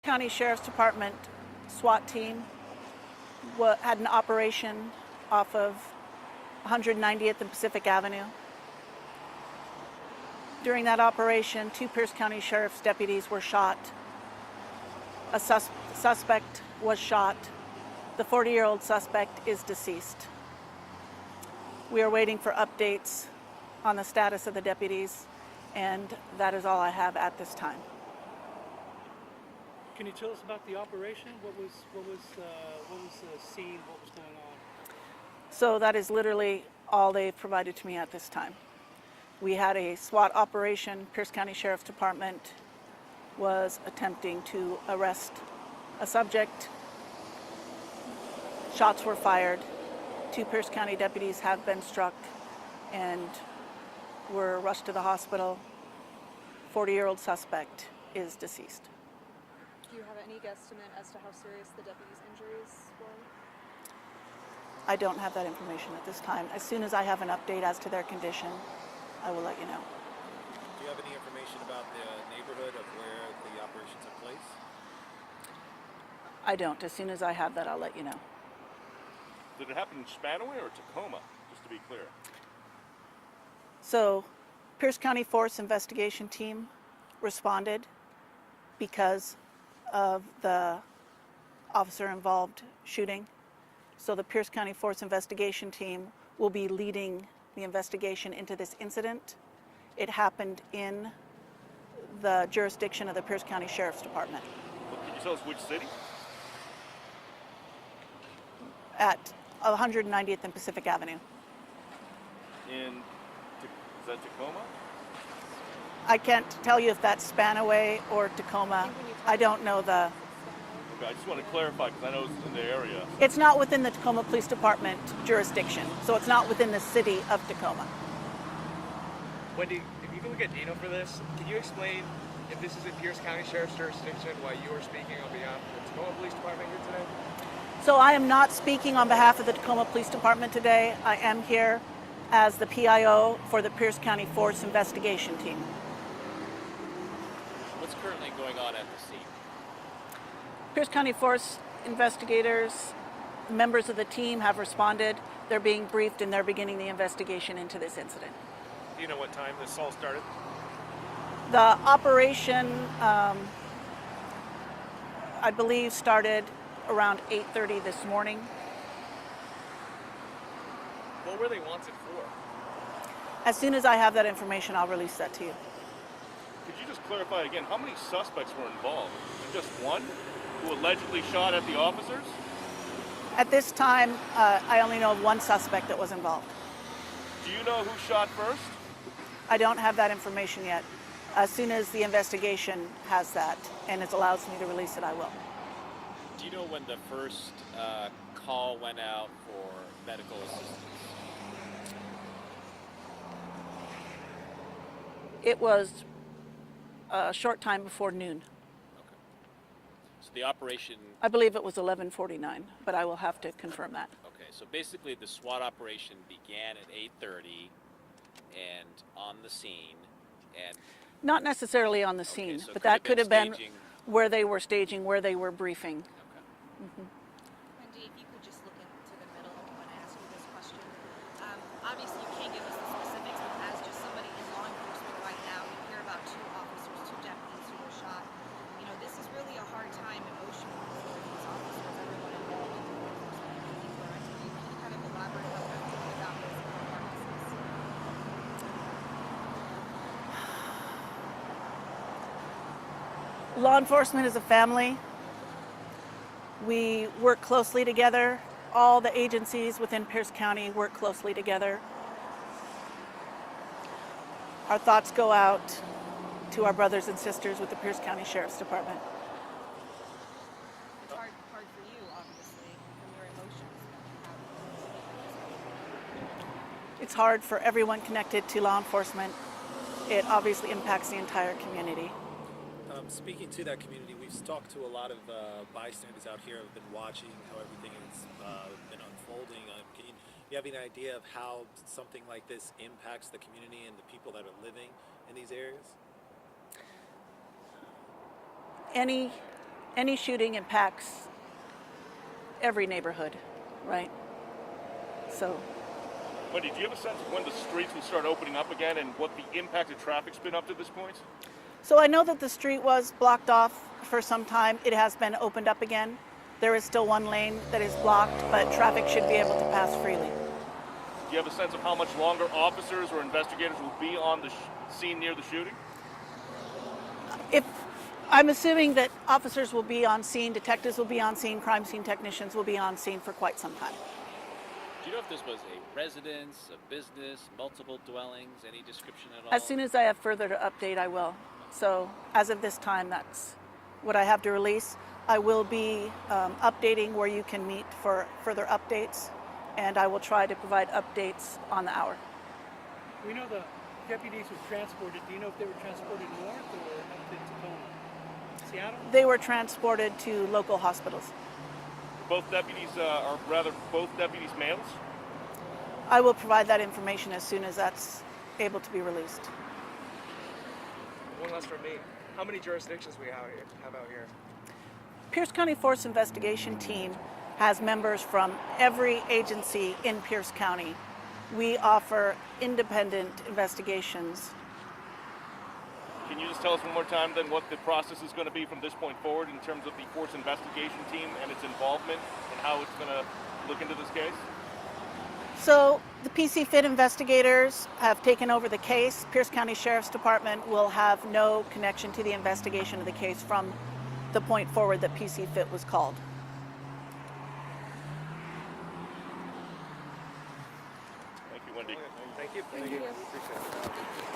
County Sheriff's Department SWAT team had an operation off of 190th and Pacific Avenue. During that operation, 2 Pierce County Sheriff's deputies were shot. A suspect was shot. The 40-year-old suspect is deceased. We are waiting for updates on the status of the deputies, and that is all I have at this time. Can you tell us about the operation? What was the scene? What was going on? So that is literally all they've provided to me at this time. We had a SWAT operation. Pierce County Sheriff's Department was attempting to arrest a subject. Shots were fired. 2 Pierce County deputies have been struck and were rushed to the hospital. 40-year-old suspect is deceased. Do you have any guesstimate as to how serious the deputies' injuries were? I don't have that information at this time. As soon as I have an update as to their condition, I will let you know. Do you have any information about the neighborhood of where the operation took place? I don't. As soon as I have that, I'll let you know. Did it happen in Spanaway or Tacoma, just to be clear? So, Pierce County Force Investigation Team responded because of the officer-involved shooting. So the Pierce County Force Investigation Team will be leading the investigation into this incident. It happened in the jurisdiction of the Pierce County Sheriff's Department. Well, can you tell us which city? At 190th and Pacific Avenue. Is that Tacoma? I can't tell you if that's Spanaway or Tacoma. I don't know the... Okay, I just want to clarify because I know it's in the area. It's not within the Tacoma Police Department jurisdiction, so it's not within the city of Tacoma. Wendy, if you can look at Dino for this, can you explain if this is in Pierce County Sheriff's jurisdiction, why you are speaking on behalf of the Tacoma Police Department here today? So I am not speaking on behalf of the Tacoma Police Department today. I am here as the PIO for the Pierce County Force Investigation Team. What's currently going on at the scene? Pierce County Force investigators, members of the team have responded. They're being briefed and they're beginning the investigation into this incident. Do you know what time this all started? The operation, I believe, started around 8:30 this morning. What were they wanted for? As soon as I have that information, I'll release that to you. Could you just clarify again, how many suspects were involved? Was it just one who allegedly shot at the officers? At this time, I only know of one suspect that was involved. Do you know who shot first? I don't have that information yet. As soon as the investigation has that and it allows me to release it, I will. Do you know when the first call went out for medical assistance? It was a short time before noon. Okay. So the operation... I believe it was 11:49, but I will have to confirm that. Okay, so basically the SWAT operation began at 8:30 and on the scene and... Not necessarily on the scene, Okay, so but that could have been staging. where they were staging, where they were briefing. Okay. Wendy, if you could just look into the middle when I ask you this question. Obviously, you can't give us the specifics, but as just somebody in law enforcement right now, you hear about 2 officers, 2 deputies who were shot. You know, this is really a hard time emotionally for these officers, everyone involved in law enforcement. Can you kind of elaborate on what you're thinking about this and how hard this is? Law enforcement is a family. We work closely together. All the agencies within Pierce County work closely together. Our thoughts go out to our brothers and sisters with the Pierce County Sheriff's Department. It's hard for you, obviously, from your emotions. It's hard for everyone connected to law enforcement. It obviously impacts the entire community. Speaking to that community, we've talked to a lot of bystanders out here who have been watching how everything has been unfolding. Do you have any idea of how something like this impacts the community and the people that are living in these areas? any shooting impacts every neighborhood, right? So Wendy, do you have a sense of when the streets will start opening up again and what the impact of traffic's been up to this point? I know that the street was blocked off for some time. It has been opened up again. There is still one lane that is blocked, but traffic should be able to pass freely. Do you have a sense of how much longer officers or investigators will be on the scene near the shooting? If I'm assuming that officers will be on scene, detectives will be on scene, crime scene technicians will be on scene for quite some time. Do you know if this was a residence, a business, multiple dwellings, any description at all? As soon as I have further to update, I will. So as of this time, that's what I have to release. I will be updating where you can meet for further updates, and I will try to provide updates on the hour. We know the deputies were transported. Do you know if they were transported north or up to Tacoma? Seattle? They were transported to local hospitals. Both deputies males? I will provide that information as soon as that's able to be released. One last from me. How many jurisdictions we have out here? Pierce County Force Investigation Team has members from every agency in Pierce County. We offer independent investigations. Can you just tell us one more time then what the process is going to be from this point forward in terms of the Force Investigation Team and its involvement and how it's going to look into this case? So the PC Fit investigators have taken over the case. Pierce County Sheriff's Department will have no connection to the investigation of the case from the point forward that PC Fit was called. Thank you, Wendy. Thank you. Appreciate it.